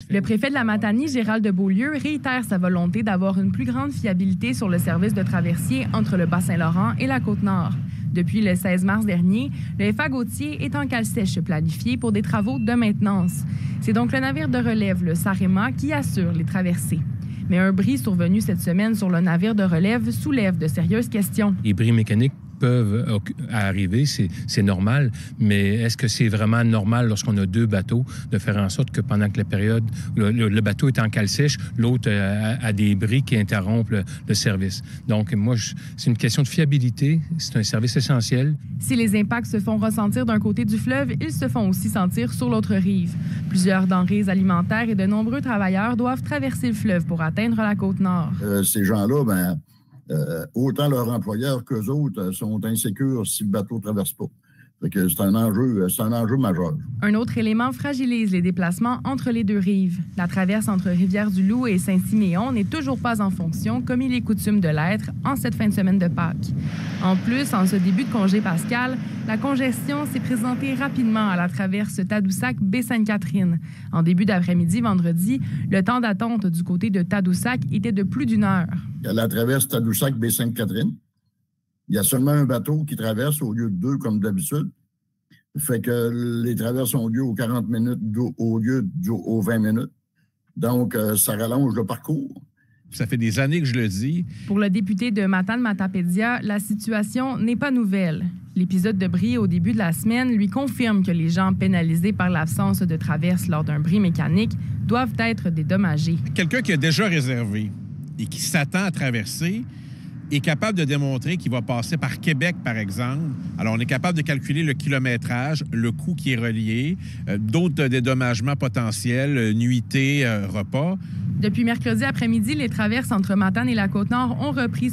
Le préfet de la Matanie, Gérald de Beaulieu, réitère sa volonté d'avoir une plus grande fiabilité sur le service de traversier entre le Bas-Saint-Laurent et la Côte-Nord. Depuis le 16 mars dernier, le FA Gautier est en cale sèche planifié pour des travaux de maintenance. C'est donc le navire de relève, le Sarema, qui assure les traversées. Mais un bris survenu cette semaine sur le navire de relève soulève de sérieuses questions. Les bris mécaniques peuvent arriver, c'est normal, mais est-ce que c'est vraiment normal lorsqu'on a deux bateaux de faire en sorte que pendant que la période, le bateau est en cale sèche, l'autre a des bris qui interrompent le service? Donc, moi, c'est une question de fiabilité, c'est un service essentiel. Si les impacts se font ressentir d'un côté du fleuve, ils se font aussi sentir sur l'autre rive. Plusieurs denrées alimentaires et de nombreux travailleurs doivent traverser le fleuve pour atteindre la Côte-Nord. Ces gens-là, autant leurs employeurs qu'eux autres sont insécures si le bateau ne traverse pas. Fait que c'est un enjeu majeur. Un autre élément fragilise les déplacements entre les deux rives. La traverse entre Rivière-du-Loup et Saint-Siméon n'est toujours pas en fonction, comme il est coutume de l'être en cette fin de semaine de Pâques. En plus, en ce début de congé pascal, la congestion s'est présentée rapidement à la traverse Tadoussac-Baie-Sainte-Catherine. En début d'après-midi, vendredi, le temps d'attente du côté de Tadoussac était de plus d'1 heure. À la traverse Tadoussac-Baie-Sainte-Catherine, il y a seulement un bateau qui traverse au lieu de deux comme d'habitude. Fait que les traverses ont lieu aux 40 minutes au lieu aux 20 minutes. Donc, ça rallonge le parcours. Ça fait des années que je le dis. Pour le député de Matane-Matapédia, la situation n'est pas nouvelle. L'épisode de bris au début de la semaine lui confirme que les gens pénalisés par l'absence de traverse lors d'un bris mécanique doivent être dédommagés. Quelqu'un qui a déjà réservé et qui s'attend à traverser est capable de démontrer qu'il va passer par Québec, par exemple. Alors, on est capable de calculer le kilométrage, le coût qui est relié, d'autres dédommagements potentiels, nuitées, repas. Depuis mercredi après-midi, les traverses entre Matane et la Côte-Nord ont repris